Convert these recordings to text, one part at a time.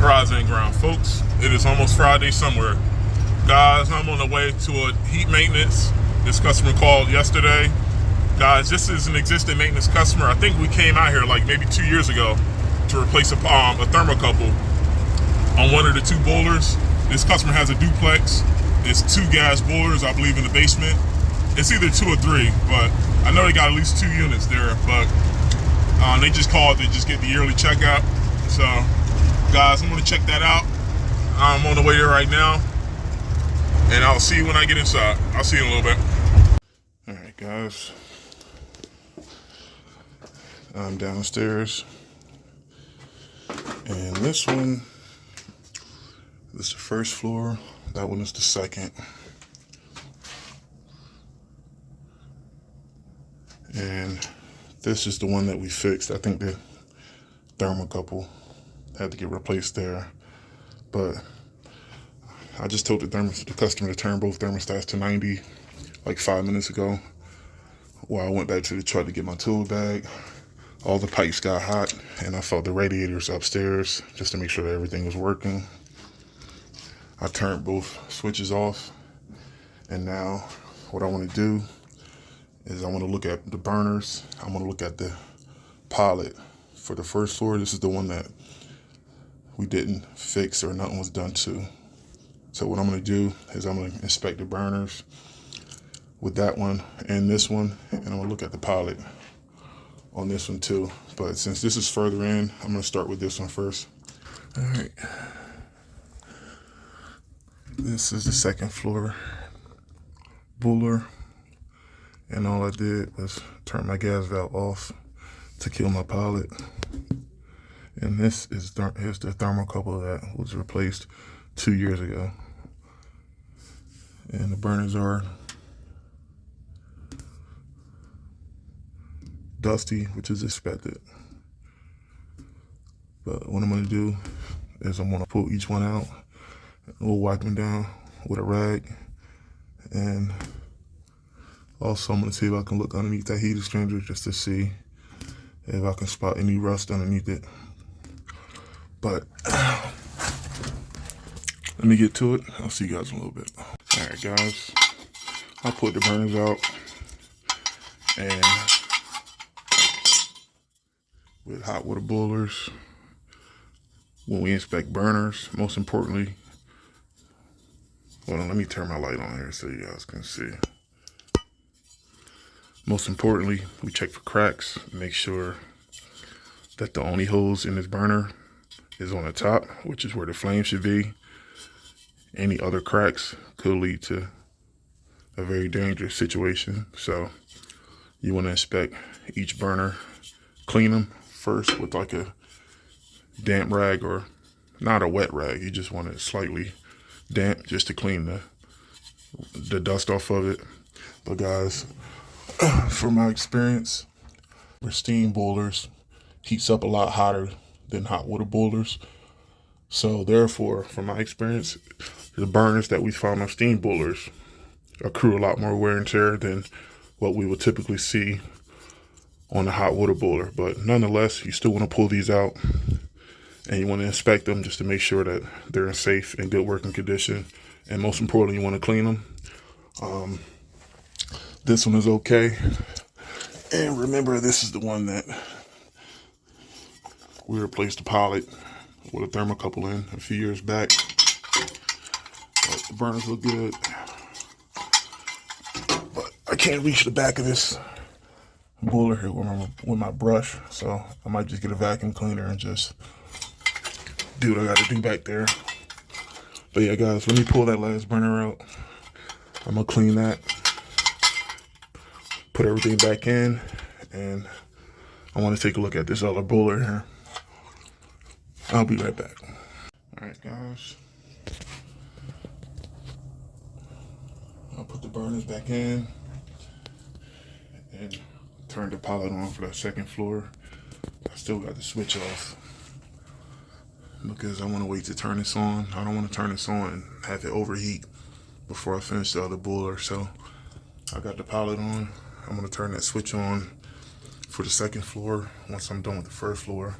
Rise and ground, folks. It is almost Friday somewhere. Guys, I'm on the way to a heat maintenance. This customer called yesterday. Guys, this is an existing maintenance customer. I think we came out here like maybe 2 years ago to replace a thermocouple on one of the two boilers. This customer has a duplex. It's 2 gas boilers, I believe, in the basement. It's either 2 or 3, but I know they got at least 2 units there. But they just called to just get the yearly checkout. So, guys, I'm gonna check that out. I'm on the way there right now, and I'll see you when I get inside. I'll see you in a little bit. All right, guys. I'm downstairs, and this is the first floor. That one is the second. And this is the one that we fixed. I think the thermocouple had to get replaced there. But I just told the customer to turn both thermostats to 90 like 5 minutes ago. While I went back to the truck to get my tool bag, all the pipes got hot, and I felt the radiators upstairs just to make sure that everything was working. I turned both switches off, and now what I want to do is I want to look at the burners. I'm going to look at the pilot for the first floor. This is the one that we didn't fix or nothing was done to. So what I'm going to do is I'm going to inspect the burners with that one and this one, and I'm going to look at the pilot on this one too. But since this is further in, I'm going to start with this one first. All right. This is the second floor boiler, and all I did was turn my gas valve off to kill my pilot. And this is here's the thermocouple that was replaced 2 years ago. And the burners are dusty, which is expected. But what I'm going to do is I'm going to pull each one out. We'll wipe them down with a rag. And also I'm going to see if I can look underneath that heat exchanger just to see if I can spot any rust underneath it. But let me get to it. I'll see you guys in a little bit. All right, guys. I put the burners out, and with hot water boilers, when we inspect burners, most importantly, hold on, let me turn my light on here so you guys can see. Most importantly, we check for cracks, make sure that the only hose in this burner is on the top, which is where the flame should be. Any other cracks could lead to a very dangerous situation. So you want to inspect each burner, clean them first with like a damp rag, or not a wet rag. You just want it slightly damp just to clean the dust off of it. But guys, from my experience, with steam boilers heats up a lot hotter than hot water boilers. So therefore, from my experience, the burners that we found on steam boilers accrue a lot more wear and tear than what we would typically see on a hot water boiler. But nonetheless, you still want to pull these out, and you want to inspect them just to make sure that they're in safe and good working condition. And most importantly, you want to clean them. This one is okay. And remember, this is the one that we replaced the pilot with a thermocouple in a few years back. But the burners look good. But I can't reach the back of this boiler here with my brush, so I might just get a vacuum cleaner and just do what I got to do back there. But yeah, guys, let me pull that last burner out. I'm gonna clean that, put everything back in, and I want to take a look at this other boiler here. I'll be right back. All right, guys. I'll put the burners back in and turn the pilot on for that second floor. I still got the switch off because I want to wait to turn this on. I don't want to turn this on and have it overheat before I finish the other boiler. So I got the pilot on. I'm going to turn that switch on for the second floor once I'm done with the first floor.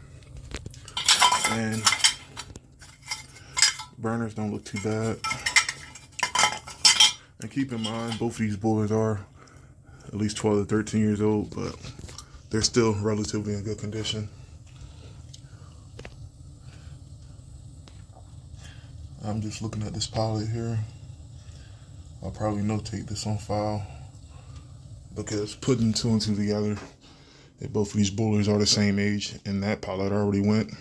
And Burners don't look too bad. And keep in mind, both of these boilers are at least 12 to 13 years old, but they're still relatively in good condition. I'm just looking at this pilot here. I'll probably notate this on file because putting two and two together, if both of these boilers are the same age and that pilot already went,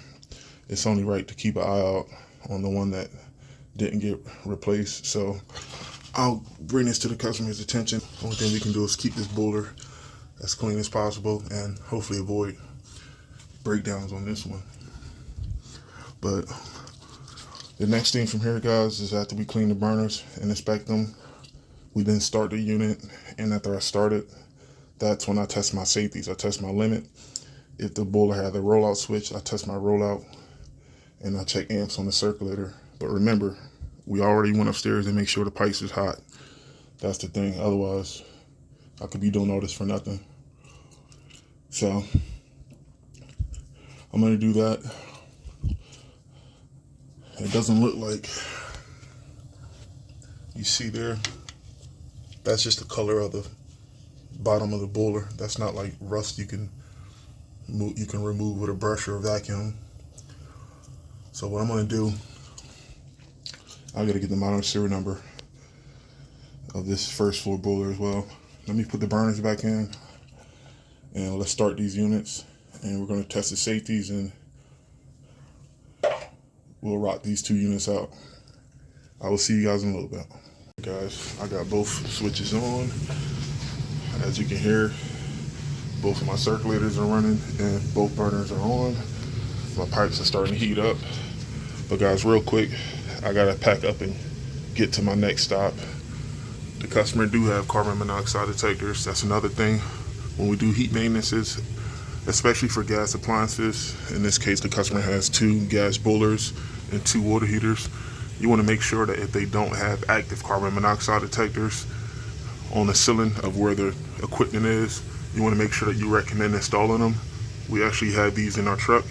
it's only right to keep an eye out on the one that didn't get replaced. So I'll bring this to the customer's attention. Only thing we can do is keep this boiler as clean as possible and hopefully avoid breakdowns on this one. But the next thing from here, guys, is after we clean the burners and inspect them, we then start the unit. And after I started, that's when I test my safeties. I test my limit. If the boiler had a rollout switch, I test my rollout and I check amps on the circulator. But remember, we already went upstairs and make sure the pipes is hot. That's the thing. Otherwise, I could be doing all this for nothing. So I'm going to do that. It doesn't look like you see there. That's just the color of the bottom of the boiler. That's not like rust you can remove with a brush or a vacuum. So what I'm going to do, I got to get the model serial number of this first floor boiler as well. Let me put the burners back in and let's start these units, and we're going to test the safeties and we'll rock these two units out. I will see you guys in a little bit. Guys, I got both switches on. As you can hear, both of my circulators are running and both burners are on. My pipes are starting to heat up. But guys, real quick, I gotta pack up and get to my next stop. The customer do have carbon monoxide detectors. That's another thing when we do heat maintenances, especially for gas appliances. In this case, the customer has 2 gas boilers and 2 water heaters. You want to make sure that if they don't have active carbon monoxide detectors on the ceiling of where the equipment is, you want to make sure that you recommend installing them. We actually have these in our truck,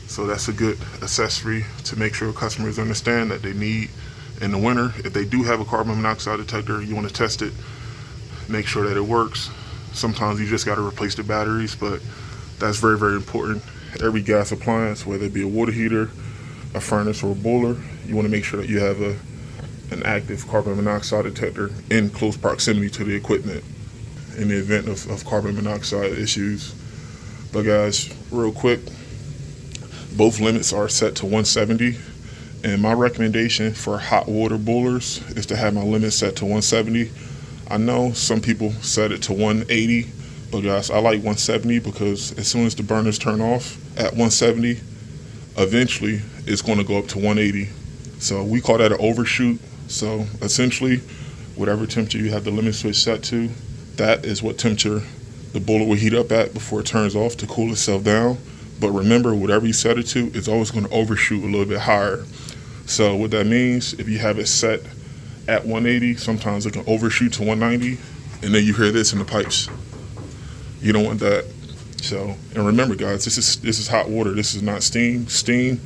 so that's a good accessory to make sure customers understand that they need in the winter. If they do have a carbon monoxide detector, you want to test it, make sure that it works. Sometimes you just got to replace the batteries, but that's very, very important. Every gas appliance, whether it be a water heater, a furnace, or a boiler, you want to make sure that you have an active carbon monoxide detector in close proximity to the equipment in the event of carbon monoxide issues. But guys, real quick, both limits are set to 170, and my recommendation for hot water boilers is to have my limit set to 170. I know some people set it to 180, but guys, I like 170 because as soon as the burners turn off at 170, eventually it's going to go up to 180. So we call that an overshoot. So essentially, whatever temperature you have the limit switch set to, that is what temperature the boiler will heat up at before it turns off to cool itself down. But remember, whatever you set it to, it's always going to overshoot a little bit higher. So what that means, if you have it set at 180, sometimes it can overshoot to 190, and then you hear this in the pipes. You don't want that. So, and remember guys, this is hot water. This is not steam. Steam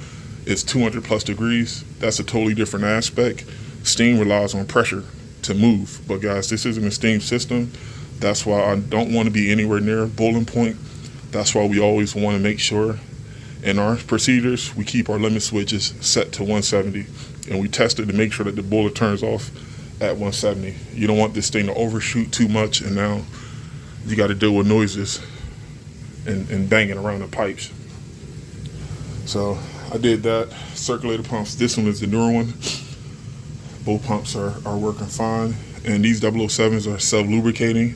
is 200 plus degrees. That's a totally different aspect. Steam relies on pressure to move. But guys, this isn't a steam system. That's why I don't want to be anywhere near boiling point. That's why we always want to make sure in our procedures, we keep our limit switches set to 170. And we test it to make sure that the boiler turns off at 170. You don't want this thing to overshoot too much, and now you got to deal with noises and banging around the pipes. So I did that. Circulator pumps, this one is the newer one. Both pumps are working fine, and these 007s are self-lubricating.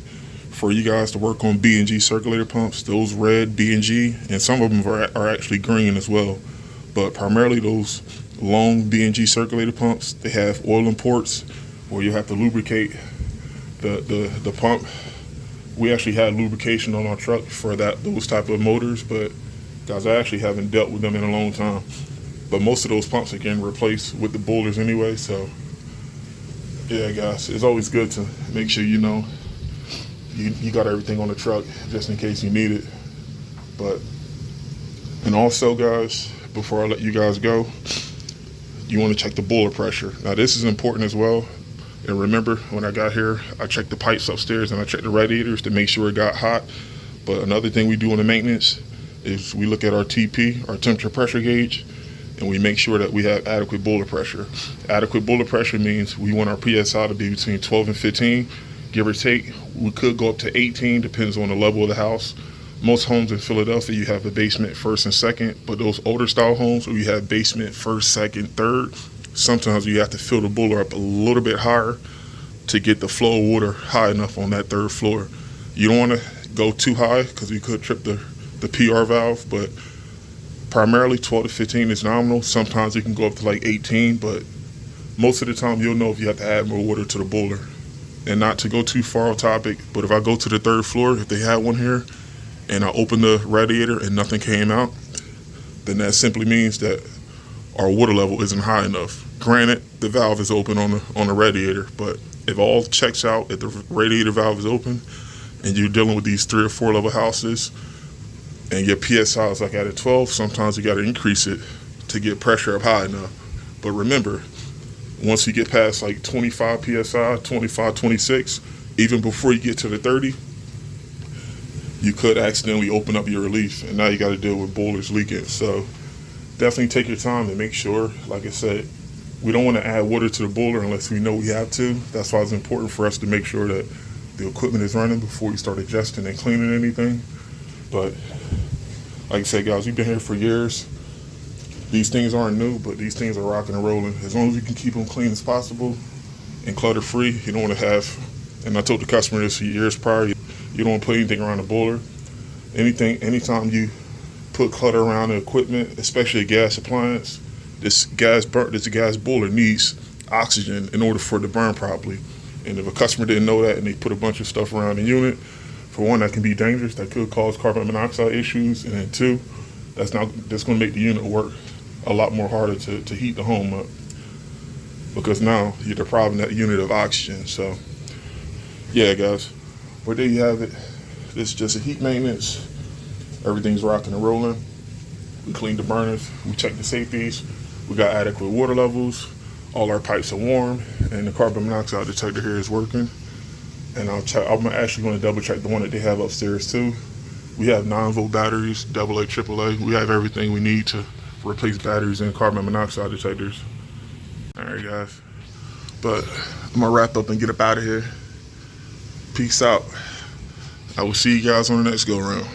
For you guys to work on B&G circulator pumps, those red B&G, and some of them are actually green as well, but primarily those long B&G circulator pumps, they have oil imports where you have to lubricate the pump. We actually had lubrication on our truck for those type of motors, but guys, I actually haven't dealt with them in a long time. But most of those pumps are getting replaced with the boilers anyway, so yeah guys, it's always good to make sure you know you got everything on the truck just in case you need it. And also guys, before I let you guys go, you want to check the boiler pressure. Now this is important as well. And remember, when I got here, I checked the pipes upstairs and I checked the radiators to make sure it got hot. But another thing we do in the maintenance is we look at our TP, our temperature pressure gauge, and we make sure that we have adequate boiler pressure. Adequate boiler pressure means we want our PSI to be between 12 and 15, give or take. We could go up to 18, depends on the level of the house. Most homes in Philadelphia, you have a basement first and second, but those older style homes where you have basement first, second, third, sometimes you have to fill the boiler up a little bit higher to get the flow of water high enough on that third floor. You don't want to go too high because you could trip the PR valve, but primarily 12 to 15 is nominal. Sometimes you can go up to like 18, but most of the time you'll know if you have to add more water to the boiler. And not to go too far off topic, but if I go to the third floor, if they had one here, and I open the radiator and nothing came out, then that simply means that our water level isn't high enough. Granted, the valve is open on the radiator, but if all checks out, if the radiator valve is open, and you're dealing with these 3 or 4 level houses, and your PSI is like at a 12, sometimes you got to increase it to get pressure up high enough. But remember, once you get past like 25 PSI, 25, 26, even before you get to the 30, you could accidentally open up your release, and now you got to deal with boilers leaking. So definitely take your time and make sure, like I said, we don't want to add water to the boiler unless we know we have to. That's why it's important for us to make sure that the equipment is running before we start adjusting and cleaning anything. But like I said, guys, we've been here for years. These things aren't new, but these things are rocking and rolling. As long as we can keep them clean as possible and clutter free, you don't want to have, and I told the customer this years prior, you don't want to put anything around the boiler. Anytime you put clutter around the equipment, especially a gas appliance, this gas boiler needs oxygen in order for it to burn properly. And if a customer didn't know that and they put a bunch of stuff around the unit, for one, that can be dangerous. That could cause carbon monoxide issues. And then 2, that's going to make the unit work a lot more harder to heat the home up, because now you're depriving that unit of oxygen. So yeah, guys, but there you have it. This is just a heat maintenance. Everything's rocking and rolling. We cleaned the burners. We checked the safeties. We got adequate water levels. All our pipes are warm, and the carbon monoxide detector here is working. And I'm actually going to double check the one that they have upstairs too. We have 9-volt batteries, AA, AAA. We have everything we need to replace batteries and carbon monoxide detectors. All right, guys. But I'm gonna wrap up and get up out of here. Peace out. I will see you guys on the next go round.